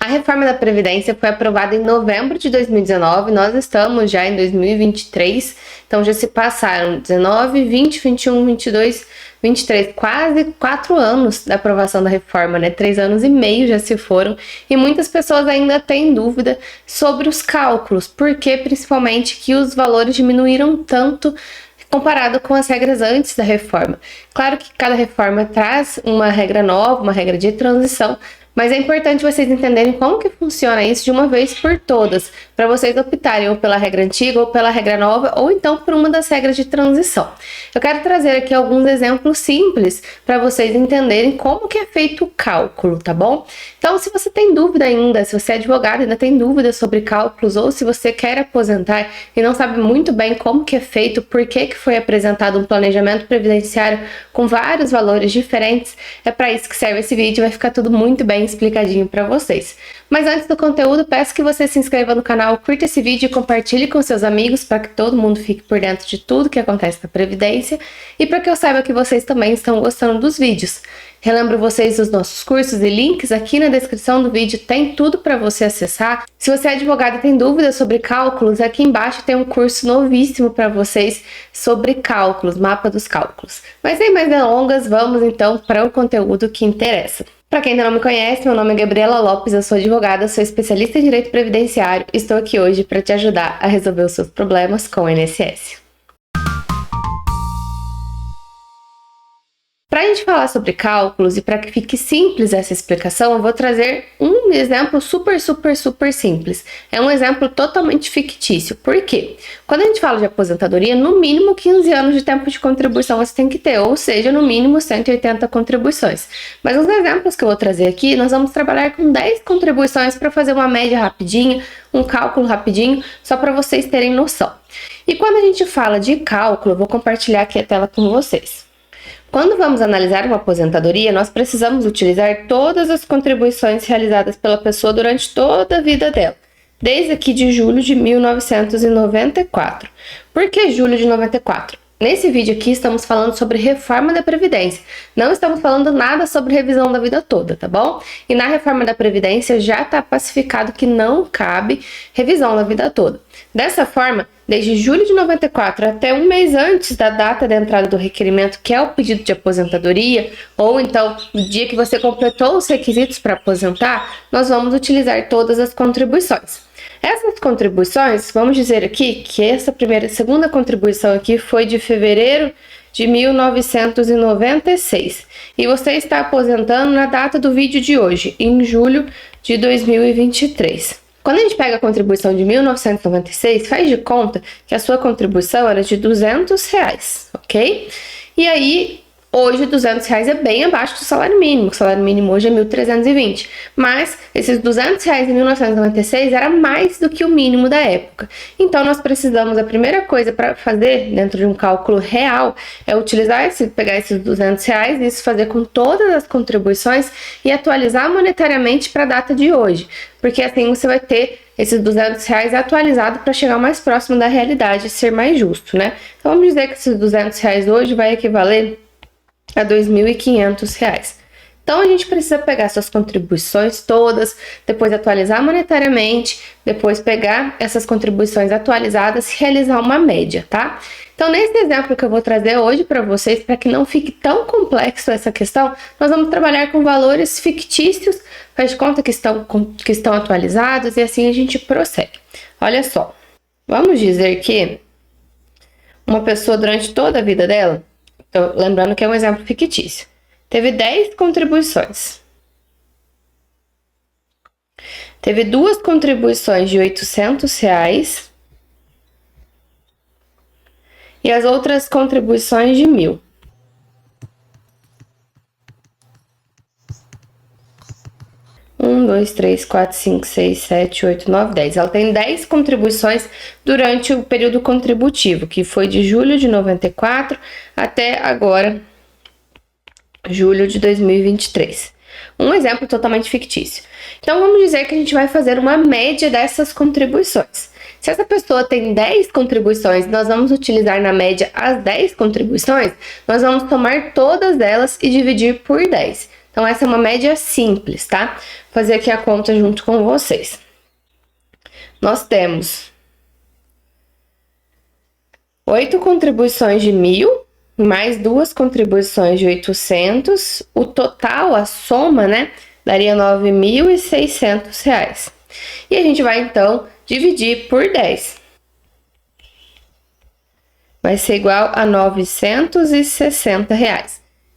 A reforma da Previdência foi aprovada em novembro de 2019, nós estamos já em 2023, então já se passaram 19, 20, 21, 22, 23, quase 4 anos da aprovação da reforma, né? 3 anos e meio já se foram, e muitas pessoas ainda têm dúvida sobre os cálculos, porque principalmente que os valores diminuíram tanto comparado com as regras antes da reforma. Claro que cada reforma traz uma regra nova, uma regra de transição, mas é importante vocês entenderem como que funciona isso de uma vez por todas, para vocês optarem ou pela regra antiga, ou pela regra nova, ou então por uma das regras de transição. Eu quero trazer aqui alguns exemplos simples para vocês entenderem como que é feito o cálculo, tá bom? Então, se você tem dúvida ainda, se você é advogado e ainda tem dúvida sobre cálculos, ou se você quer aposentar e não sabe muito bem como que é feito, por que que foi apresentado um planejamento previdenciário com vários valores diferentes, é para isso que serve esse vídeo, vai ficar tudo muito bem explicadinho para vocês. Mas antes do conteúdo, peço que você se inscreva no canal, curta esse vídeo e compartilhe com seus amigos para que todo mundo fique por dentro de tudo que acontece na Previdência e para que eu saiba que vocês também estão gostando dos vídeos. Relembro vocês dos nossos cursos e links aqui na descrição do vídeo, tem tudo para você acessar. Se você é advogado e tem dúvidas sobre cálculos, aqui embaixo tem um curso novíssimo para vocês sobre cálculos, mapa dos cálculos. Mas sem mais delongas, vamos então para o conteúdo que interessa. Para quem ainda não me conhece, meu nome é Gabriela Lopes, eu sou advogada, sou especialista em direito previdenciário e estou aqui hoje para te ajudar a resolver os seus problemas com o INSS. Para a gente falar sobre cálculos e para que fique simples essa explicação, eu vou trazer um exemplo super simples. É um exemplo totalmente fictício. Por quê? Quando a gente fala de aposentadoria, no mínimo 15 anos de tempo de contribuição você tem que ter, ou seja, no mínimo 180 contribuições. Mas nos exemplos que eu vou trazer aqui, nós vamos trabalhar com 10 contribuições para fazer uma média rapidinha, um cálculo rapidinho, só para vocês terem noção. E quando a gente fala de cálculo, eu vou compartilhar aqui a tela com vocês. Quando vamos analisar uma aposentadoria, nós precisamos utilizar todas as contribuições realizadas pela pessoa durante toda a vida dela, desde aqui de julho de 1994. Por que julho de 94? Nesse vídeo aqui estamos falando sobre reforma da Previdência, não estamos falando nada sobre revisão da vida toda, tá bom? E na reforma da Previdência já está pacificado que não cabe revisão da vida toda. Dessa forma, desde julho de 94 até um mês antes da data da entrada do requerimento, que é o pedido de aposentadoria, ou então no dia que você completou os requisitos para aposentar, nós vamos utilizar todas as contribuições. Essas contribuições, vamos dizer aqui que segunda contribuição aqui foi de fevereiro de 1996 e você está aposentando na data do vídeo de hoje, em julho de 2023. Quando a gente pega a contribuição de 1996, faz de conta que a sua contribuição era de R$200, ok? E aí, hoje R$200 é bem abaixo do salário mínimo, o salário mínimo hoje é 1.320, mas esses R$200 em 1996 era mais do que o mínimo da época. Então nós precisamos, a primeira coisa para fazer dentro de um cálculo real é utilizar pegar esses R$200 e isso fazer com todas as contribuições e atualizar monetariamente para a data de hoje, porque assim você vai ter esses R$200 atualizados para chegar mais próximo da realidade e ser mais justo, né? Então vamos dizer que esses R$200 hoje vai equivaler a R$2.500. Então a gente precisa pegar essas contribuições todas, depois atualizar monetariamente, depois pegar essas contribuições atualizadas e realizar uma média, tá? Então nesse exemplo que eu vou trazer hoje para vocês, para que não fique tão complexo essa questão, nós vamos trabalhar com valores fictícios, faz de conta que estão atualizados e assim a gente prossegue. Olha só, vamos dizer que uma pessoa durante toda a vida dela, então, lembrando que é um exemplo fictício, teve 10 contribuições. Teve 2 contribuições de R$800 e as outras contribuições de 1.000. Um, dois, três, quatro, cinco, seis, sete, oito, nove, 10. Ela tem 10 contribuições durante o período contributivo, que foi de julho de 94 até agora, julho de 2023. Um exemplo totalmente fictício. Então, vamos dizer que a gente vai fazer uma média dessas contribuições. Se essa pessoa tem 10 contribuições, nós vamos utilizar na média as 10 contribuições, nós vamos tomar todas elas e dividir por 10. Então, essa é uma média simples, tá? Vou fazer aqui a conta junto com vocês. Nós temos 8 contribuições de 1.000, mais 2 contribuições de 800. O total, a soma, né, daria R$ 9.600. E a gente vai, então, dividir por 10. Vai ser igual a R$ 960.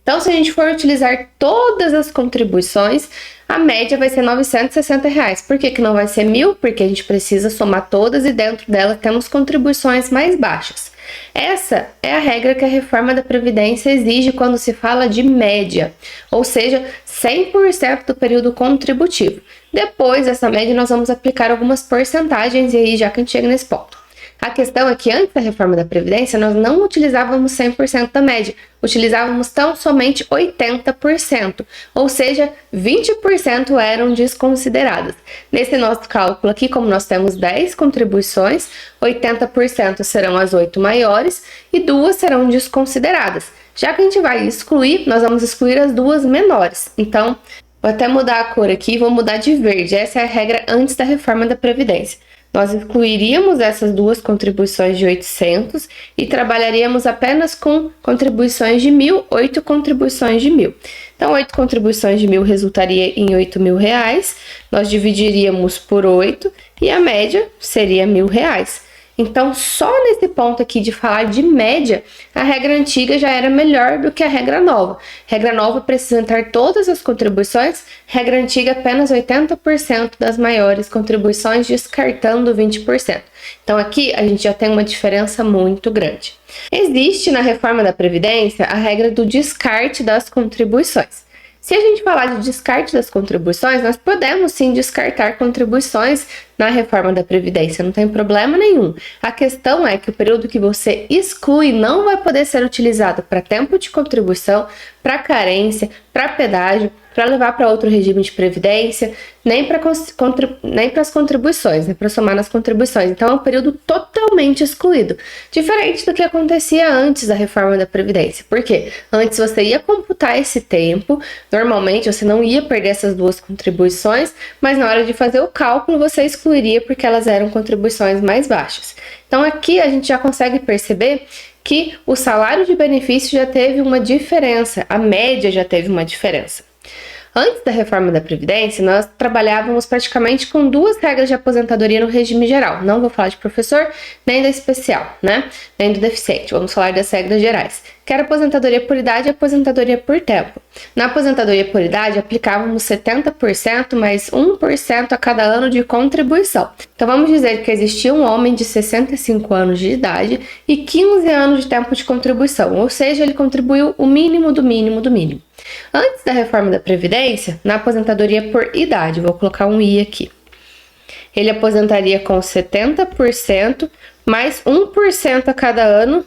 Então, se a gente for utilizar todas as contribuições, a média vai ser R$ 960. Por que não vai ser 1.000? Porque a gente precisa somar todas e dentro dela temos contribuições mais baixas. Essa é a regra que a reforma da Previdência exige quando se fala de média, ou seja, 100% do período contributivo. Depois dessa média, nós vamos aplicar algumas porcentagens e aí já que a gente chega nesse ponto. A questão é que antes da reforma da Previdência, nós não utilizávamos 100% da média, utilizávamos tão somente 80%, ou seja, 20% eram desconsideradas. Nesse nosso cálculo aqui, como nós temos 10 contribuições, 80% serão as 8 maiores e 2 serão desconsideradas. Já que a gente vai excluir, nós vamos excluir as 2 menores. Então, vou até mudar a cor aqui, vou mudar de verde. Essa é a regra antes da reforma da Previdência. Nós excluiríamos essas 2 contribuições de 800 e trabalharíamos apenas com contribuições de 1.000, 8 contribuições de 1.000. Então, 8 contribuições de 1.000 resultaria em R$ 8.000. Nós dividiríamos por 8 e a média seria R$ 1.000. Então, só nesse ponto aqui de falar de média, a regra antiga já era melhor do que a regra nova. Regra nova precisa entrar todas as contribuições, regra antiga apenas 80% das maiores contribuições, descartando 20%. Então, aqui a gente já tem uma diferença muito grande. Existe na reforma da Previdência a regra do descarte das contribuições. Se a gente falar de descarte das contribuições, nós podemos sim descartar contribuições na reforma da Previdência, não tem problema nenhum. A questão é que o período que você exclui não vai poder ser utilizado para tempo de contribuição, para carência, para pedágio, para levar para outro regime de previdência, nem para as contribuições, né, para somar nas contribuições. Então, é um período totalmente excluído, diferente do que acontecia antes da reforma da Previdência. Por quê? Antes você ia computar esse tempo, normalmente você não ia perder essas 2 contribuições, mas na hora de fazer o cálculo você excluiria porque elas eram contribuições mais baixas. Então, aqui a gente já consegue perceber que o salário de benefício já teve uma diferença, a média já teve uma diferença. Antes da reforma da Previdência, nós trabalhávamos praticamente com 2 regras de aposentadoria no regime geral. Não vou falar de professor, nem da especial, né? Nem do deficiente. Vamos falar das regras gerais. Que era aposentadoria por idade e aposentadoria por tempo. Na aposentadoria por idade, aplicávamos 70% mais 1% a cada ano de contribuição. Então, vamos dizer que existia um homem de 65 anos de idade e 15 anos de tempo de contribuição, ou seja, ele contribuiu o mínimo do mínimo do mínimo. Antes da reforma da Previdência, na aposentadoria por idade, vou colocar um I aqui, ele aposentaria com 70% mais 1% a cada ano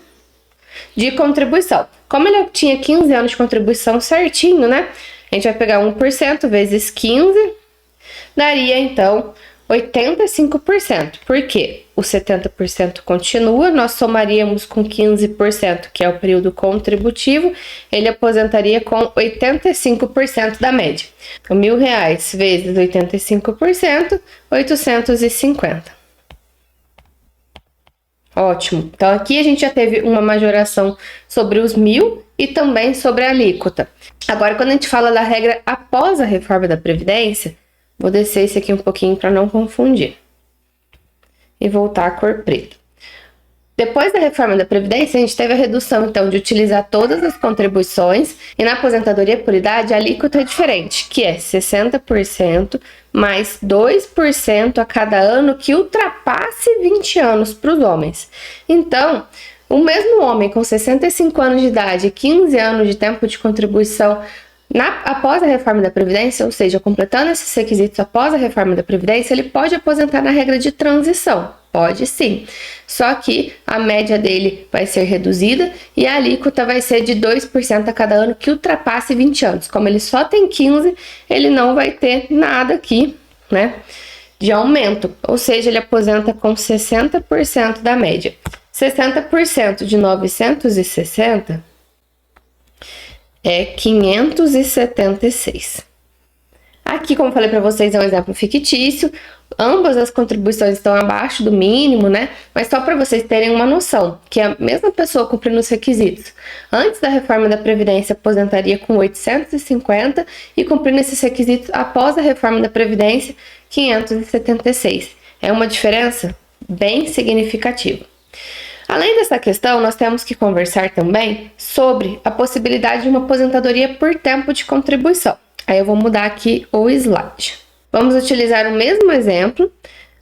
de contribuição. Como ele tinha 15 anos de contribuição certinho, né? A gente vai pegar 1% vezes 15, daria então 85%. Por quê? O 70% continua, nós somaríamos com 15%, que é o período contributivo, ele aposentaria com 85% da média. Então, R$ 1.000 vezes 85%, 850. Ótimo. Então, aqui a gente já teve uma majoração sobre os 1.000 e também sobre a alíquota. Agora, quando a gente fala da regra após a reforma da Previdência, vou descer esse aqui um pouquinho para não confundir. E voltar a cor preta. Depois da reforma da Previdência, a gente teve a redução, então, de utilizar todas as contribuições. E na aposentadoria por idade, a alíquota é diferente, que é 60% mais 2% a cada ano que ultrapasse 20 anos para os homens. Então, o mesmo homem com 65 anos de idade e 15 anos de tempo de contribuição após a reforma da Previdência, ou seja, completando esses requisitos após a reforma da Previdência, ele pode aposentar na regra de transição. Pode sim. Só que a média dele vai ser reduzida e a alíquota vai ser de 2% a cada ano que ultrapasse 20 anos. Como ele só tem 15, ele não vai ter nada aqui, né, de aumento. Ou seja, ele aposenta com 60% da média. 60% de 960 é 576. Aqui, como eu falei para vocês, é um exemplo fictício. Ambas as contribuições estão abaixo do mínimo, né? Mas só para vocês terem uma noção, que a mesma pessoa cumprindo os requisitos antes da reforma da Previdência aposentaria com 850 e cumprindo esses requisitos após a reforma da Previdência, 576. É uma diferença bem significativa. Além dessa questão, nós temos que conversar também sobre a possibilidade de uma aposentadoria por tempo de contribuição. Aí eu vou mudar aqui o slide. Vamos utilizar o mesmo exemplo,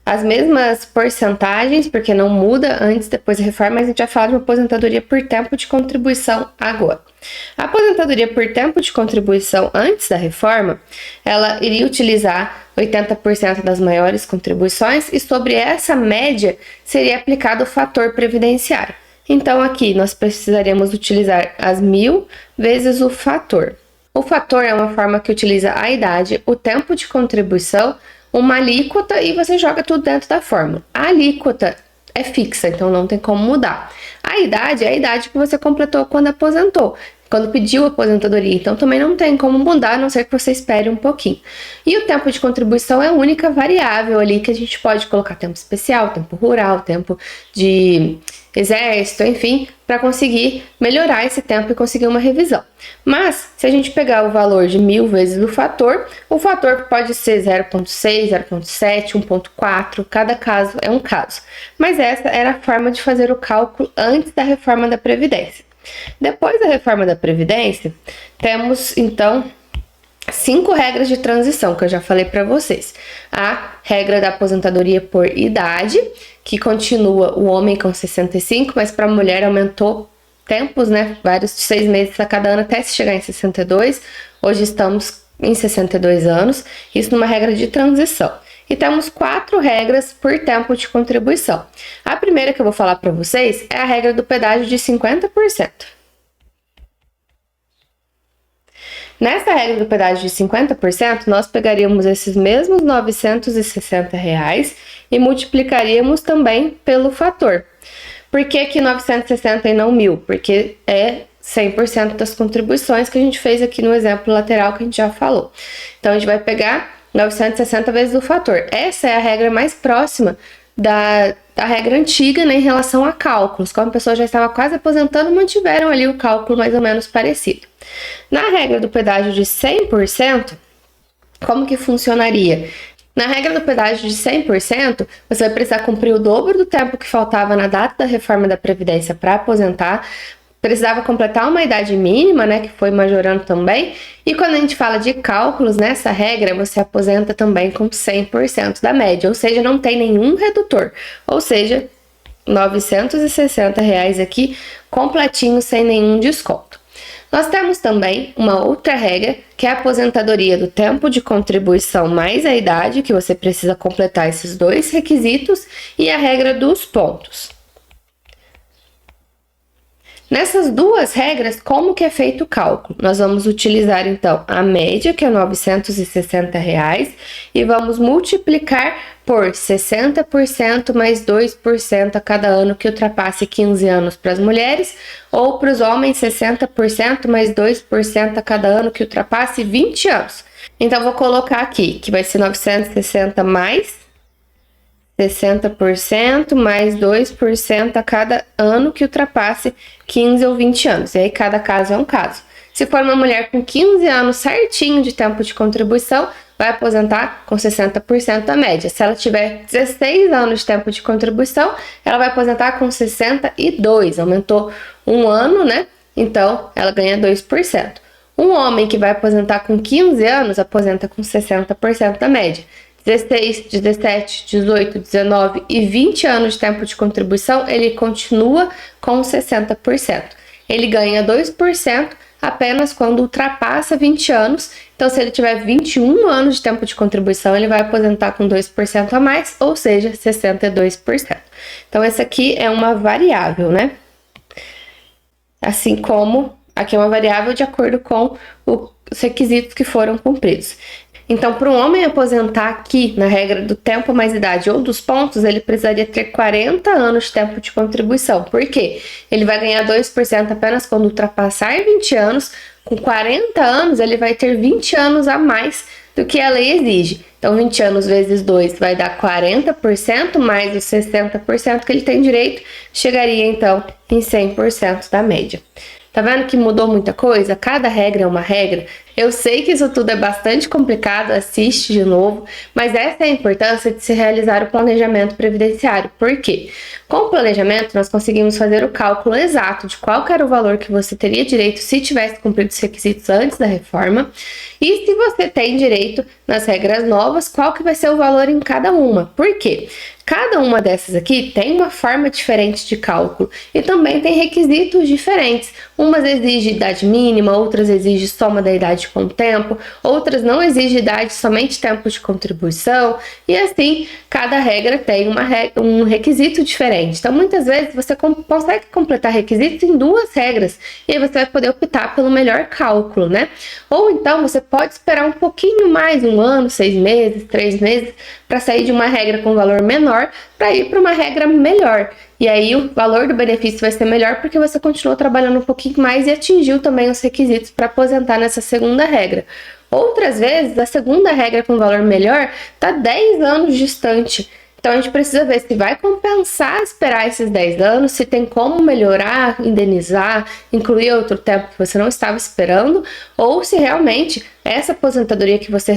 as mesmas porcentagens, porque não muda antes e depois da reforma, mas a gente vai falar de uma aposentadoria por tempo de contribuição agora. A aposentadoria por tempo de contribuição antes da reforma, ela iria utilizar 80% das maiores contribuições e sobre essa média seria aplicado o fator previdenciário. Então aqui nós precisaríamos utilizar as 1.000 vezes o fator. O fator é uma forma que utiliza a idade, o tempo de contribuição, uma alíquota e você joga tudo dentro da fórmula. A alíquota é fixa, então não tem como mudar. A idade é a idade que você completou quando aposentou, quando pediu aposentadoria, então também não tem como mudar, a não ser que você espere um pouquinho. E o tempo de contribuição é a única variável ali que a gente pode colocar tempo especial, tempo rural, tempo de exército, enfim, para conseguir melhorar esse tempo e conseguir uma revisão. Mas, se a gente pegar o valor de 1.000 vezes o fator pode ser 0,6, 0,7, 1,4, cada caso é um caso. Mas essa era a forma de fazer o cálculo antes da reforma da Previdência. Depois da reforma da Previdência, temos, então, 5 regras de transição que eu já falei para vocês. A regra da aposentadoria por idade, que continua o homem com 65, mas para a mulher aumentou tempos, né? Vários 6 meses a cada ano até se chegar em 62. Hoje estamos em 62 anos, isso numa regra de transição. E temos 4 regras por tempo de contribuição. A primeira que eu vou falar para vocês é a regra do pedágio de 50%. Nessa regra do pedágio de 50%, nós pegaríamos esses mesmos R$ 960 e multiplicaríamos também pelo fator. Por que que 960 e não 1.000? Porque é 100% das contribuições que a gente fez aqui no exemplo lateral que a gente já falou. Então, a gente vai pegar 960 vezes o fator. Essa é a regra mais próxima da regra antiga, né, em relação a cálculos. Como a pessoa já estava quase aposentando, mantiveram ali o cálculo mais ou menos parecido. Na regra do pedágio de 100%, como que funcionaria? Na regra do pedágio de 100%, você vai precisar cumprir o dobro do tempo que faltava na data da reforma da Previdência para aposentar, precisava completar uma idade mínima, né, que foi majorando também, e quando a gente fala de cálculos, nessa regra, você aposenta também com 100% da média, ou seja, não tem nenhum redutor, ou seja, R$ 960 aqui, completinho, sem nenhum desconto. Nós temos também uma outra regra, que é a aposentadoria do tempo de contribuição mais a idade, que você precisa completar esses 2 requisitos, e a regra dos pontos. Nessas 2 regras, como que é feito o cálculo? Nós vamos utilizar, então, a média, que é R$ 960, e vamos multiplicar por 60% mais 2% a cada ano que ultrapasse 15 anos para as mulheres, ou para os homens 60% mais 2% a cada ano que ultrapasse 20 anos. Então, vou colocar aqui, que vai ser 960 mais 60% mais 2% a cada ano que ultrapasse 15 ou 20 anos. E aí, cada caso é um caso. Se for uma mulher com 15 anos certinho de tempo de contribuição, vai aposentar com 60% da média. Se ela tiver 16 anos de tempo de contribuição, ela vai aposentar com 62. Aumentou um ano, né? Então, ela ganha 2%. Um homem que vai aposentar com 15 anos, aposenta com 60% da média. 16, 17, 18, 19 e 20 anos de tempo de contribuição, ele continua com 60%. Ele ganha 2% apenas quando ultrapassa 20 anos. Então, se ele tiver 21 anos de tempo de contribuição, ele vai aposentar com 2% a mais, ou seja, 62%. Então, essa aqui é uma variável, né? Assim como aqui é uma variável de acordo com os requisitos que foram cumpridos. Então, para um homem aposentar aqui, na regra do tempo mais idade ou dos pontos, ele precisaria ter 40 anos de tempo de contribuição. Por quê? Ele vai ganhar 2% apenas quando ultrapassar 20 anos, Com 40 anos, ele vai ter 20 anos a mais do que a lei exige. Então, 20 anos vezes 2 vai dar 40%, mais os 60% que ele tem direito, chegaria então em 100% da média. Tá vendo que mudou muita coisa? Cada regra é uma regra. Eu sei que isso tudo é bastante complicado, assiste de novo, mas essa é a importância de se realizar o planejamento previdenciário. Por quê? Com o planejamento, nós conseguimos fazer o cálculo exato de qual era o valor que você teria direito se tivesse cumprido os requisitos antes da reforma e se você tem direito nas regras novas, qual que vai ser o valor em cada uma. Por quê? Cada uma dessas aqui tem uma forma diferente de cálculo e também tem requisitos diferentes. Umas exigem idade mínima, outras exigem soma da idade com o tempo, outras não exigem idade, somente tempo de contribuição, e assim cada regra tem um requisito diferente. Então, muitas vezes você consegue completar requisitos em 2 regras e aí você vai poder optar pelo melhor cálculo, né? Ou então você pode esperar um pouquinho mais, 1 ano, 6 meses, 3 meses, para sair de uma regra com valor menor para ir para uma regra melhor. E aí o valor do benefício vai ser melhor porque você continuou trabalhando um pouquinho mais e atingiu também os requisitos para aposentar nessa segunda regra. Outras vezes, a segunda regra com valor melhor está 10 anos distante. Então a gente precisa ver se vai compensar esperar esses 10 anos, se tem como melhorar, indenizar, incluir outro tempo que você não estava esperando, ou se realmente essa aposentadoria que você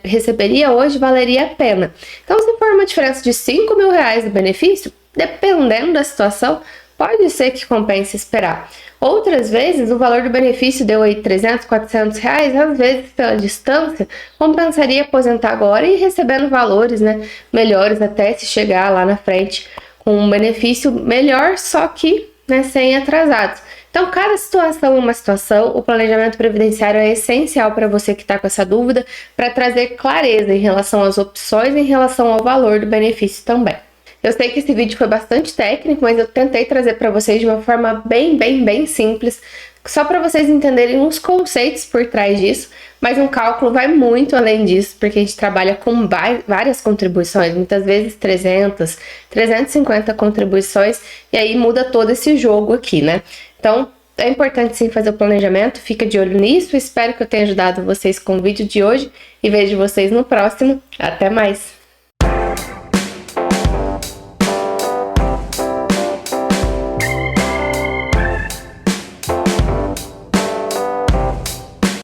receberia hoje valeria a pena. Então, se for uma diferença de R$5.000 do benefício, dependendo da situação, pode ser que compense esperar. Outras vezes, o valor do benefício deu aí R$300, R$400, às vezes pela distância, compensaria aposentar agora e ir recebendo valores, né, melhores até se chegar lá na frente com um benefício melhor, só que, né, sem atrasados. Então, cada situação é uma situação, o planejamento previdenciário é essencial para você que está com essa dúvida, para trazer clareza em relação às opções e em relação ao valor do benefício também. Eu sei que esse vídeo foi bastante técnico, mas eu tentei trazer para vocês de uma forma bem simples, só para vocês entenderem os conceitos por trás disso, mas um cálculo vai muito além disso, porque a gente trabalha com várias contribuições, muitas vezes 300, 350 contribuições, e aí muda todo esse jogo aqui, né? Então, é importante sim fazer o planejamento, fica de olho nisso, espero que eu tenha ajudado vocês com o vídeo de hoje, e vejo vocês no próximo. Até mais!